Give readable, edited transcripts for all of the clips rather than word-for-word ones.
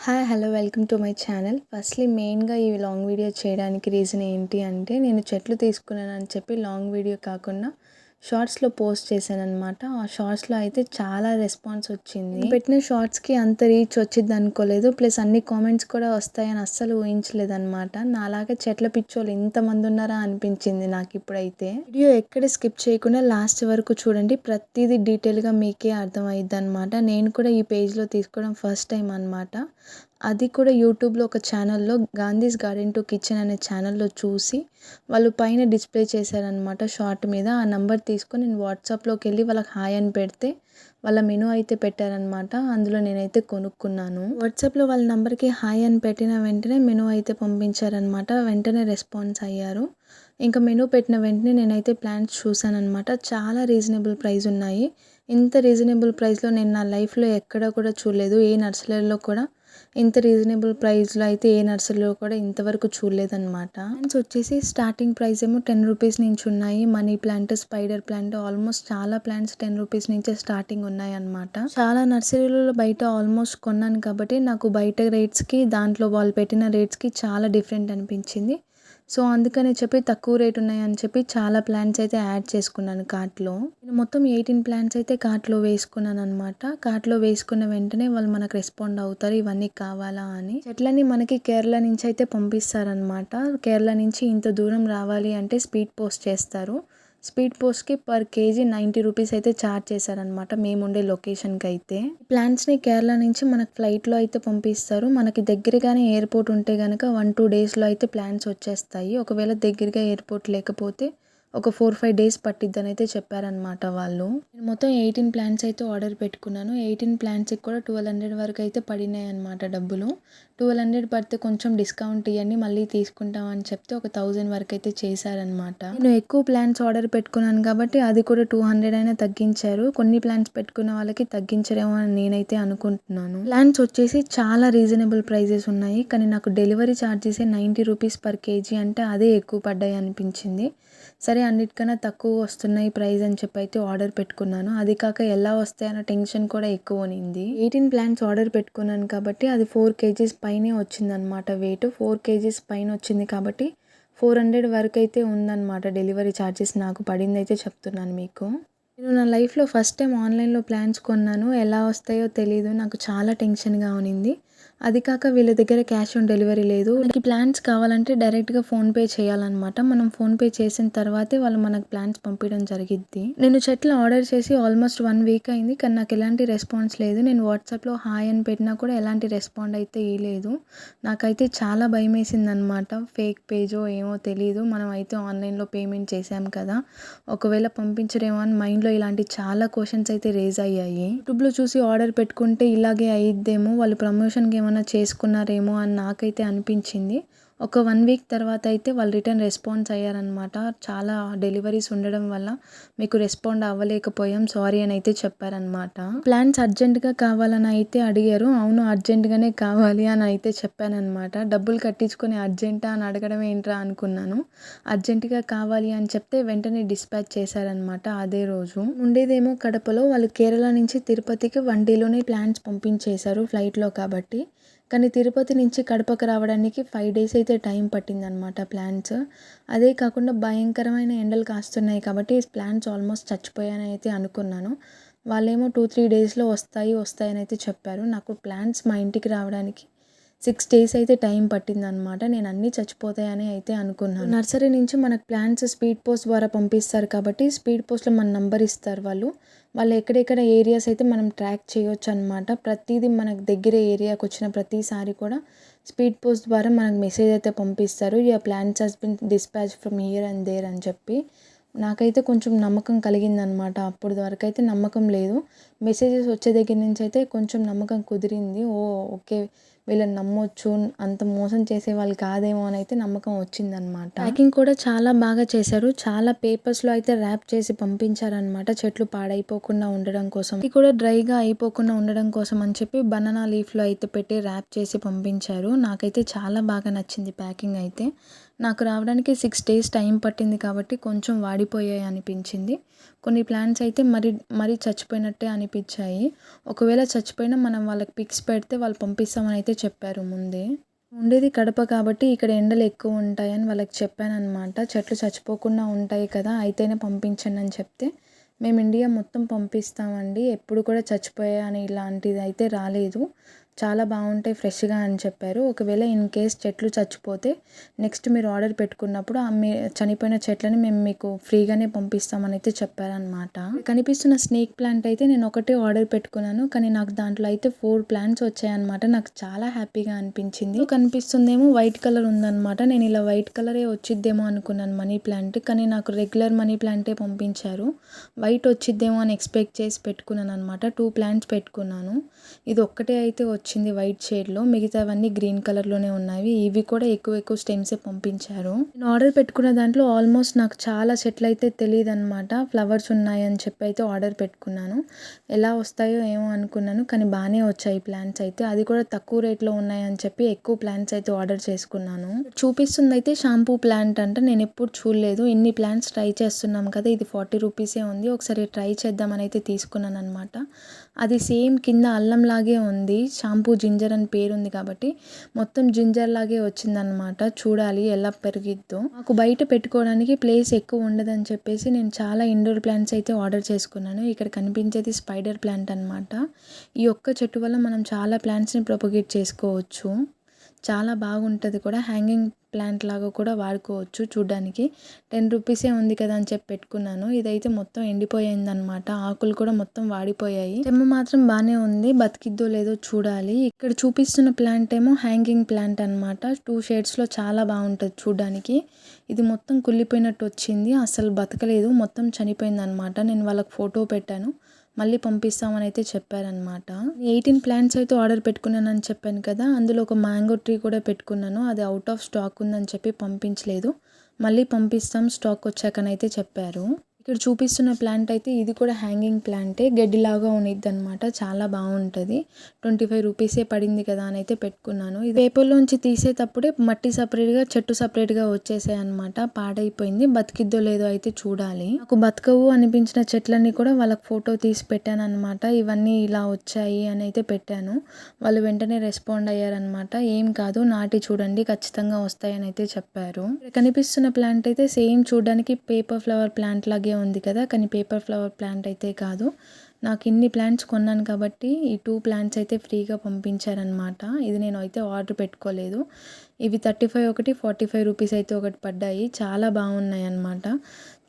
Hello. Welcome to my channel. Firstly మెయిన్‌గా ఈ long video చేయడానికి రీజన్ ఏంటి అంటే, నేను చెట్లు తీసుకున్నానని చెప్పి లాంగ్ వీడియో కాకుండా షార్ట్స్‌లో పోస్ట్ చేశాననమాట. ఆ షార్ట్స్‌లో అయితే చాలా రెస్పాన్స్ వచ్చింది. నేను పెట్టిన షార్ట్స్‌కి అంత రీచ్ వచ్చిద్దనుకోలేదు. ప్లస్ అన్ని కామెంట్స్ కూడా వస్తాయని అస్సలు ఊహించలేదనమాట. నాలాగా చెట్ల పిచ్చోళ్ళు ఇంతమంది ఉన్నారా అనిపించింది నాకిప్పుడైతే. వీడియో ఎక్కడ స్కిప్ చేయకుండా లాస్ట్ వరకు చూడండి. ప్రతీదీ డీటెయిల్‌గా మీకే అర్థమైద్దనమాట. నేను కూడా ఈ పేజ్‌లో తీసుకోవడం ఫస్ట్ టైం అనమాట. అది కూడా యూట్యూబ్‌లో ఒక ఛానల్‌లో 'గాంధీస్ గార్డెన్ టు కిచెన్' అనే ఛానల్‌లో చూసి వాళ్ళు పైన డిస్‌ప్లే చేశారనమాట షార్ట్ మీద. ఆ నంబర్ తీసుకొని నేను వాట్సాప్‌లోకెళ్ళి వాళ్ళకి హాయ్ అని పెడితే వాళ్ళ మెనూ అయితే పెట్టారనమాట. అందులో నేనైతే కొనుక్కున్నాను. వాట్సాప్‌లో వాళ్ళ నంబర్‌కి హాయ్ అని పెట్టిన వెంటనే మెనూ అయితే పంపించారనమాట. వెంటనే రెస్పాన్స్ అయ్యారు. ఇంకా మెనూ పెట్టిన వెంటనే నేనైతే ప్లాంట్స్ చూసాననమాట. చాలా రీజనబుల్ ప్రైస్ ఉన్నాయి. ఇంత రీజనబుల్ ప్రైస్‌లో నేను నా లైఫ్‌లో ఎక్కడ కూడా చూడలేదు. ఏ నర్సరీలో కూడా ఇంత రీజనబుల్ ప్రైస్‌లో అయితే ఏ నర్సరీలో కూడా ఇంతవరకు చూడలేదనమాట. ప్లాంట్స్ వచ్చేసి స్టార్టింగ్ ప్రైస్ ఏమో రూ. 10 నుంచి ఉన్నాయి. Money plant, spider plant almost చాలా ప్లాంట్స్ రూ. 10 నుంచే స్టార్టింగ్ ఉన్నాయన్నమాట. చాలా నర్సరీలలో బయట ఆల్మోస్ట్ కొన్నాను కాబట్టి నాకు బయట రేట్స్‌కి దాంట్లో వాళ్ళు పెట్టిన రేట్స్‌కి చాలా డిఫరెంట్ అనిపించింది. సో, అందుకని చెప్పి తక్కువ రేట్ ఉన్నాయని చెప్పి చాలా ప్లాంట్స్ అయితే యాడ్ చేసుకున్నాను కార్ట్‌లో. నేను మొత్తం 18 ప్లాంట్స్ అయితే కార్ట్‌లో వేసుకున్నాననమాట. కార్ట్‌లో వేసుకున్న వెంటనే వాళ్ళు మనకు రెస్పాండ్ అవుతారు ఇవన్నీ కావాలా అని. చెట్లన్నీ మనకి కేరళ నుంచి అయితే పంపిస్తారనమాట. కేరళ నుంచి ఇంత దూరం రావాలి అంటే స్పీడ్ పోస్ట్ చేస్తారు. స్పీడ్ పోస్ట్‌కి పర్ కేజీ రూ. 90 అయితే చార్జ్ చేశారనమాట మేముండే లొకేషన్‌కైతే. ప్లాంట్స్‌ని కేరళ నుంచి మనకు ఫ్లైట్‌లో అయితే పంపిస్తారు. మనకి దగ్గరగానే ఎయిర్‌పోర్ట్ ఉంటే గనక 1-2 డేస్‌లో అయితే ప్లాంట్స్ వచ్చేస్తాయి. ఒకవేళ దగ్గరగా ఎయిర్‌పోర్ట్ లేకపోతే ఒక 4-5 డేస్ పట్టిద్దనైతే చెప్పారనమాట వాళ్ళు. నేను మొత్తం 18 ప్లాంట్స్ అయితే ఆర్డర్ పెట్టుకున్నాను. 18 ప్లాంట్స్‌కి కూడా 1200 వరకు అయితే పడినాయన్నమాట డబ్బులు. 1200 పడితే కొంచెం డిస్కౌంట్ ఇయ్యండి మళ్ళీ తీసుకుంటాం అని చెప్తే ఒక 1000 వరకు అయితే చేశారనమాట. నేను ఎక్కువ ప్లాంట్స్ ఆర్డర్ పెట్టుకున్నాను కాబట్టి అది కూడా 200 అయినా తగ్గించారు. కొన్ని ప్లాంట్స్ పెట్టుకున్న వాళ్ళకి తగ్గించరేమో అని నేనైతే అనుకుంటున్నాను. ప్లాంట్స్ వచ్చేసి చాలా రీజనబుల్ ప్రైజెస్ ఉన్నాయి. కానీ నాకు డెలివరీ ఛార్జెసే రూ. 90 పర్ కేజీ అంటే అదే ఎక్కువ పడ్డాయి అనిపించింది. సరే అన్నిటికన్నా తక్కువ వస్తున్నాయి ప్రైస్ అని చెప్పి అయితే ఆర్డర్ పెట్టుకున్నాను. అది కాక ఎలా వస్తాయన్న టెన్షన్ కూడా ఎక్కువ ఉన్నింది. 18 ప్లాంట్స్ ఆర్డర్ పెట్టుకున్నాను కాబట్టి అది 4 కేజీస్ పైనే వచ్చిందనమాట వెయిట్. 4 కేజీస్ పైన వచ్చింది కాబట్టి 400 వరకు అయితే ఉందన్నమాట డెలివరీ ఛార్జెస్ నాకు పడిందైతే చెప్తున్నాను మీకు. నేను నా లైఫ్‌లో ఫస్ట్ టైం ఆన్‌లైన్‌లో ప్లాంట్స్ కొన్నాను. ఎలా వస్తాయో తెలీదు. నాకు చాలా టెన్షన్‌గా ఉన్నింది. అది కాక వీళ్ళ దగ్గర క్యాష్ ఆన్ డెలివరీ లేదు. మనకి ప్లాంట్స్ కావాలంటే డైరెక్ట్‌గా ఫోన్‌పే చేయాలన్నమాట. మనం ఫోన్‌పే చేసిన తర్వాతే వాళ్ళు మనకు ప్లాంట్స్ పంపియడం జరిగిద్ది. నేను చెట్లు ఆర్డర్ చేసి ఆల్మోస్ట్ 1 వీక్ అయింది. కానీ నాకు ఎలాంటి రెస్పాన్స్ లేదు. నేను వాట్సాప్‌లో హాయ్ అని పెట్టినా కూడా ఎలాంటి రెస్పాండ్ అయితే ఇయ్యలేదు. నాకైతే చాలా భయమేసిందనమాట. ఫేక్ పేజో ఏమో తెలీదు. మనం అయితే ఆన్‌లైన్‌లో పేమెంట్ చేశాం కదా! ఒకవేళ పంపించరేమో అని మైండ్‌లో ఇలాంటి చాలా క్వెషన్స్ అయితే రైజ్ అయ్యాయి. యూట్యూబ్‌లో చూసి ఆర్డర్ పెట్టుకుంటే ఇలాగే అయ్యిద్దేమో వాళ్ళు ప్రమోషన్‌కి ఏమన్నా చేసుకున్నారేమో అని నాకైతే అనిపించింది. ఒక 1 వీక్ తర్వాత అయితే వాళ్ళు రిటర్న్ రెస్పాన్స్ అయ్యారనమాట. చాలా డెలివరీస్ ఉండడం వల్ల మీకు రెస్పాండ్ అవ్వలేకపోయాం సారీ అని అయితే చెప్పారనమాట. ప్లాన్స్ అర్జెంట్‌గా కావాలని అయితే అడిగారు. అవును అర్జెంట్‌గానే కావాలి అని అయితే చెప్పాననమాట. డబ్బులు కట్టించుకొని అర్జెంటా అని అడగడం ఏంట్రా అనుకున్నాను. అర్జెంట్‌గా కావాలి అని చెప్తే వెంటనే డిస్పాచ్ చేశారనమాట అదే రోజు. ఉండేదేమో కడపలో వాళ్ళు కేరళ నుంచి తిరుపతికి 1 డేలోనే ప్లాన్స్ పంపించేశారు ఫ్లైట్‌లో కాబట్టి. కానీ తిరుపతి నుంచి కడపకి రావడానికి 5 డేస్ అయితే టైం పట్టిందనమాట ప్లాంట్స్. అదే కాకుండా భయంకరమైన ఎండలు కాస్తున్నాయి కాబట్టి ప్లాంట్స్ ఆల్మోస్ట్ చచ్చిపోయాయని అయితే అనుకున్నాను. వాళ్ళేమో 2-3 డేస్‌లో వస్తాయని అయితే చెప్పారు. నాకు ప్లాంట్స్ మా ఇంటికి రావడానికి 6 డేస్ అయితే టైం పట్టిందనమాట. నేను అన్నీ చచ్చిపోతాయని అయితే అనుకున్నాను. నర్సరీ నుంచి మనకు ప్లాంట్స్ స్పీడ్ పోస్ట్ ద్వారా పంపిస్తారు కాబట్టి స్పీడ్ పోస్ట్‌లో మన నంబర్ ఇస్తారు వాళ్ళు. వాళ్ళు ఎక్కడెక్కడ ఏరియాస్ అయితే మనం ట్రాక్ చేయొచ్చనమాట. ప్రతీదీ మనకు దగ్గర ఏరియాకి వచ్చిన ప్రతిసారి కూడా స్పీడ్ పోస్ట్ ద్వారా మనకు మెసేజ్ అయితే పంపిస్తారు. Your plants has been dispatched from here and there అని చెప్పి. నాకైతే కొంచెం నమ్మకం కలిగిందనమాట. అప్పటి వరకైతే నమ్మకం లేదు. మెసేజెస్ వచ్చే దగ్గర నుంచి అయితే కొంచెం నమ్మకం కుదిరింది. ఓకే. వీళ్ళని నమ్మొచ్చు. అంత మోసం చేసేవాళ్ళు కాదేమో అని అయితే నమ్మకం వచ్చిందనమాట. ప్యాకింగ్ కూడా చాలా బాగా చేశారు. చాలా పేపర్స్‌లో అయితే ర్యాప్ చేసి పంపించారనమాట. చెట్లు పాడైపోకుండా ఉండడం కోసం. ఇది కూడా డ్రైగా అయిపోకుండా ఉండడం కోసం అని చెప్పి బనానా లీఫ్‌లో అయితే పెట్టి ర్యాప్ చేసి పంపించారు. నాకైతే చాలా బాగా నచ్చింది ప్యాకింగ్ అయితే. నాకు రావడానికి 6 డేస్ టైం పట్టింది కాబట్టి కొంచెం వాడిపోయాయి అనిపించింది. కొన్ని ప్లాంట్స్ అయితే మరీ చచ్చిపోయినట్టే అనిపించాయి. ఒకవేళ చచ్చిపోయినా మనం వాళ్ళకి పిక్స్ పెడితే వాళ్ళు పంపిస్తామని అయితే చెప్పారు ముందే. ఉండేది కడప కాబట్టి ఇక్కడ ఎండలు ఎక్కువ ఉంటాయని వాళ్ళకి చెప్పాననమాట. చెట్లు చచ్చిపోకుండా ఉంటాయి కదా, అయితేనే పంపించండి అని చెప్తే, మేము ఇండియా మొత్తం పంపిస్తామండి, ఎప్పుడు కూడా చచ్చిపోయాయి అని ఇలాంటిది అయితే రాలేదు, చాలా బాగుంటాయి ఫ్రెష్గా అని చెప్పారు. ఒకవేళ ఇన్ కేస్ చెట్లు చచ్చిపోతే నెక్స్ట్ మీరు ఆర్డర్ పెట్టుకున్నప్పుడు మీ చనిపోయిన చెట్లని మేము మీకు ఫ్రీగానే పంపిస్తామని అయితే చెప్పారనమాట. కనిపిస్తున్న స్నేక్ ప్లాంట్ అయితే నేను ఒకటే ఆర్డర్ పెట్టుకున్నాను, కానీ నాకు దాంట్లో అయితే 4 ప్లాంట్స్ వచ్చాయన్నమాట. నాకు చాలా హ్యాపీగా అనిపించింది. కనిపిస్తుందేమో వైట్ కలర్ ఉందన్నమాట. నేను ఇలా వైట్ కలరే వచ్చిద్దేమో అనుకున్నాను మనీ ప్లాంట్, కానీ నాకు రెగ్యులర్ మనీ ప్లాంటే పంపించారు. వైట్ వచ్చిద్దేమో అని ఎక్స్పెక్ట్ చేసి పెట్టుకున్నాను అనమాట. 2 ప్లాంట్స్ పెట్టుకున్నాను. ఇది ఒక్కటే అయితే వచ్చింది వైట్ షేడ్లో, మిగతావన్నీ గ్రీన్ కలర్లోనే ఉన్నాయి. ఇవి కూడా ఎక్కువ స్టెమ్సే పంపించారు. నేను ఆర్డర్ పెట్టుకున్న దాంట్లో ఆల్మోస్ట్ నాకు చాలా చెట్లు అయితే తెలియదు అనమాట. ఫ్లవర్స్ ఉన్నాయని చెప్పి అయితే ఆర్డర్ పెట్టుకున్నాను. ఎలా వస్తాయో ఏమో అనుకున్నాను, కానీ బాగానే వచ్చాయి ప్లాంట్స్ అయితే. అది కూడా తక్కువ రేట్లో ఉన్నాయని చెప్పి ఎక్కువ ప్లాంట్స్ అయితే ఆర్డర్ చేసుకున్నాను. చూపిస్తుంది అయితే షాంపూ ప్లాంట్ అంట, నేను ఎప్పుడు చూడలేదు. ఇన్ని ప్లాంట్స్ ట్రై చేస్తున్నాం కదా, ఇది 40 రూపీసే ఉంది, ఒకసారి ట్రై చేద్దామని అయితే తీసుకున్నాను అనమాట. అది సేమ్ కింద అల్లం లాగే ఉంది, షాంపూ జింజర్ అని పేరుంది కాబట్టి మొత్తం జింజర్ లాగే వచ్చిందనమాట. చూడాలి ఎలా పెరిగిద్దో. నాకు బయట పెట్టుకోవడానికి ప్లేస్ ఎక్కువ ఉండదని చెప్పేసి నేను చాలా ఇండోర్ ప్లాంట్స్ అయితే ఆర్డర్ చేసుకున్నాను. ఇక్కడ కనిపించేది స్పైడర్ ప్లాంట్ అనమాట. ఈ ఒక్క చెట్టు వల్ల మనం చాలా ప్లాంట్స్ని ప్రొపగేట్ చేసుకోవచ్చు. చాలా బాగుంటుంది కూడా, హ్యాంగింగ్ ప్లాంట్ లాగా కూడా వాడుకోవచ్చు. చూడ్డానికి 10 రూపీసే ఉంది కదా అని చెప్పి పెట్టుకున్నాను. ఇదైతే మొత్తం ఎండిపోయిందనమాట, ఆకులు కూడా మొత్తం వాడిపోయాయి. చెమ్మ మాత్రం బాగానే ఉంది, బతికిద్దో లేదో చూడాలి. ఇక్కడ చూపిస్తున్న ప్లాంట్ ఏమో హ్యాంగింగ్ ప్లాంట్ అనమాట. 2 షేడ్స్లో చాలా బాగుంటుంది చూడ్డానికి. ఇది మొత్తం కుళ్ళిపోయినట్టు వచ్చింది, అసలు బతకలేదు, మొత్తం చనిపోయింది అనమాట. నేను వాళ్ళకి ఫోటో పెట్టాను, మళ్ళీ పంపిస్తామని అయితే చెప్పారనమాట. 18 ప్లాంట్స్ అయితే ఆర్డర్ పెట్టుకున్నానని చెప్పాను కదా, అందులో ఒక మ్యాంగో ట్రీ కూడా పెట్టుకున్నాను. అది అవుట్ ఆఫ్ స్టాక్ ఉందని చెప్పి పంపించలేదు, మళ్ళీ పంపిస్తాం స్టాక్ వచ్చాకనైతే చెప్పారు. ఇక్కడ చూపిస్తున్న ప్లాంట్ అయితే ఇది కూడా హ్యాంగింగ్ ప్లాంటే, గడ్డిలాగా ఉన్నిద్ది అనమాట, చాలా బాగుంటుంది. 25 రూపీసే పడింది కదా అని అయితే పెట్టుకున్నాను. ఇది పేపర్లోంచి తీసేటప్పుడే మట్టి సపరేట్గా చెట్టు సపరేట్గా వచ్చేసాయి అనమాట. పాడైపోయింది, బతికిద్దో లేదో అయితే చూడాలి. నాకు బతకవు అనిపించిన చెట్లన్నీ కూడా వాళ్ళకి ఫోటో తీసి పెట్టాను అనమాట. ఇవన్నీ ఇలా వచ్చాయి అని అయితే పెట్టాను. వాళ్ళు వెంటనే రెస్పాండ్ అయ్యారనమాట. ఏం కాదు, నాటి చూడండి ఖచ్చితంగా వస్తాయని అయితే చెప్పారు. కనిపిస్తున్న ప్లాంట్ అయితే సేమ్ చూడడానికి పేపర్ ఫ్లవర్ ప్లాంట్ లాగే ఉంది కదా, కానీ పేపర్ ఫ్లవర్ ప్లాంట్ అయితే కాదు. నాకు ఇన్ని ప్లాంట్స్ కొన్నాను కాబట్టి ఈ 2 ప్లాంట్స్ అయితే ఫ్రీగా పంపించారనమాట. ఇది నేను అయితే ఆర్డర్ పెట్టుకోలేదు. ఇవి 35 ఒకటి, 45 రూపీస్ అయితే ఒకటి పడ్డాయి. చాలా బాగున్నాయి అన్నమాట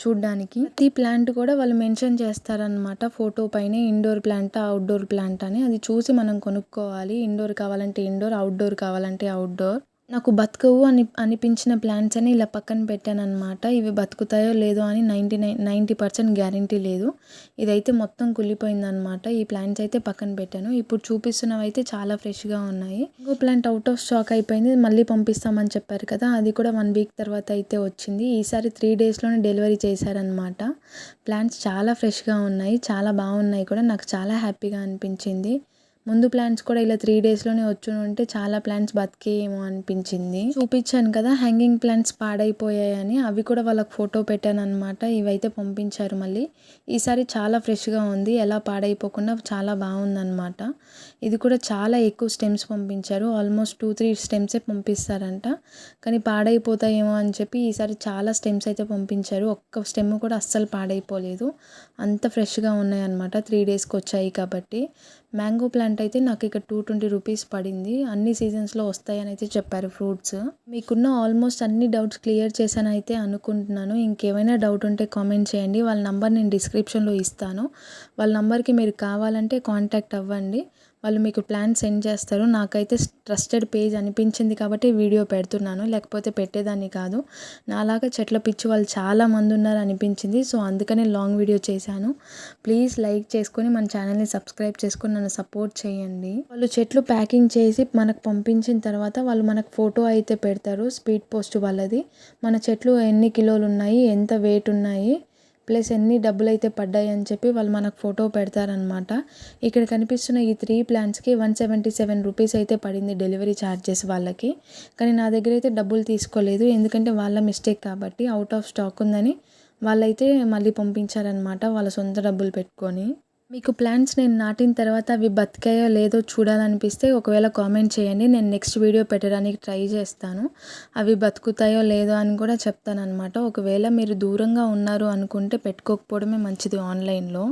చూడ్డానికి. ప్రతి ప్లాంట్ కూడా వాళ్ళు మెన్షన్ చేస్తారనమాట ఫోటో పైన, ఇండోర్ ప్లాంట్ అవుట్డోర్ ప్లాంట్ అని. అది చూసి మనం కొనుక్కోవాలి. ఇండోర్ కావాలంటే ఇండోర్, అవుట్డోర్ కావాలంటే అవుట్డోర్. నాకు బతకవు అనిపించిన ప్లాంట్స్ అని ఇలా పక్కన పెట్టానన్నమాట. ఇవి బతుకుతాయో లేదో అని 90% గ్యారంటీ లేదు. ఇదైతే మొత్తం కుళ్ళిపోయిందనమాట. ఈ ప్లాంట్స్ అయితే పక్కన పెట్టాను. ఇప్పుడు చూపిస్తున్నవి అయితే చాలా ఫ్రెష్గా ఉన్నాయి. ఇంకో ప్లాంట్ అవుట్ ఆఫ్ స్టాక్ అయిపోయింది, మళ్ళీ పంపిస్తామని చెప్పారు కదా, అది కూడా 1 వీక్ తర్వాత అయితే వచ్చింది. ఈసారి 3 డేస్లోనే డెలివరీ చేశారనమాట. ప్లాంట్స్ చాలా ఫ్రెష్గా ఉన్నాయి, చాలా బాగున్నాయి కూడా, నాకు చాలా హ్యాపీగా అనిపించింది. ముందు ప్లాంట్స్ కూడా ఇలా 3 డేస్లోనే వచ్చునుంటే చాలా ప్లాంట్స్ బతికేయేమో అనిపించింది. చూపించాను కదా హ్యాంగింగ్ ప్లాంట్స్ పాడైపోయాయని, అవి కూడా వాళ్ళకి ఫోటో పెట్టాను అనమాట. ఇవైతే పంపించారు మళ్ళీ. ఈసారి చాలా ఫ్రెష్గా ఉంది, ఎలా పాడైపోకుండా చాలా బాగుందన్నమాట. ఇది కూడా చాలా ఎక్కువ స్టెమ్స్ పంపించారు, ఆల్మోస్ట్ 2-3 స్టెమ్సే పంపిస్తారంట, కానీ పాడైపోతాయేమో అని చెప్పి ఈసారి చాలా స్టెమ్స్ అయితే పంపించారు. ఒక్క స్టెమ్ కూడా అస్సలు పాడైపోలేదు, అంత ఫ్రెష్గా ఉన్నాయన్నమాట. 3 డేస్కి వచ్చాయి కాబట్టి. మ్యాంగో ప్లాంట్ అయితే నాకు ఇక్కడ 220 రూపీస్ పడింది. అన్ని సీజన్స్లో వస్తాయని అయితే చెప్పారు ఫ్రూట్స్. మీకున్న ఆల్మోస్ట్ అన్ని డౌట్స్ క్లియర్ చేశాను అయితే అనుకుంటున్నాను. ఇంకేమైనా డౌట్ ఉంటే కామెంట్ చేయండి, వాళ్ళ నంబర్ నేను డిస్క్రిప్షన్లో ఇస్తాను. వాళ్ళ నంబర్కి మీరు కావాలంటే కాంటాక్ట్ అవ్వండి, వాళ్ళు మీకు ప్లాన్ సెండ్ చేస్తారు. నాకైతే ట్రస్టెడ్ పేజ్ అనిపించింది కాబట్టి వీడియో పెడుతున్నాను, లేకపోతే పెట్టేదాన్ని కాదు. నాలాగా చెట్ల పిచ్చి వాళ్ళు చాలా మంది ఉన్నారు అనిపించింది, సో అందుకనే లాంగ్ వీడియో చేశాను. ప్లీజ్ లైక్ చేసుకొని మన ఛానల్ని సబ్స్క్రైబ్ చేసుకొని నన్ను సపోర్ట్ చేయండి. వాళ్ళు చెట్లు ప్యాకింగ్ చేసి మనకు పంపించిన తర్వాత వాళ్ళు మనకు ఫోటో అయితే పెడతారు, స్పీడ్ పోస్ట్ వాళ్ళది. మన చెట్లు ఎన్ని కిలోలు ఉన్నాయి, ఎంత వెయిట్ ఉన్నాయి, ప్లస్ ఎన్ని డబ్బులైతే పడ్డాయి అని చెప్పి వాళ్ళు మనకు ఫోటో పెడతారనమాట. ఇక్కడ కనిపిస్తున్న ఈ 3 ప్లాన్స్‌కి 177 రూపీస్ అయితే పడింది డెలివరీ ఛార్జెస్ వాళ్ళకి. కానీ నా దగ్గర అయితే డబ్బులు తీసుకోలేదు. ఎందుకంటే వాళ్ళ మిస్టేక్ కాబట్టి ఔట్ ఆఫ్ స్టాక్ ఉందని వాళ్ళైతే మళ్ళీ పంపించారనమాట వాళ్ళ సొంత డబ్బులు పెట్టుకొని. మీకు ప్లాంట్స్ నేను నాటిన తర్వాత అవి బతికాయో లేదో చూడాలనిపిస్తే ఒకవేళ కామెంట్ చేయండి. నేను నెక్స్ట్ వీడియో పెట్టడానికి ట్రై చేస్తాను. అవి బతుకుతాయో లేదో అని కూడా చెప్తాననమాట. ఒకవేళ మీరు దూరంగా ఉన్నారు అనుకుంటే పెట్టుకోకపోవడమే మంచిది ఆన్‌లైన్‌లో.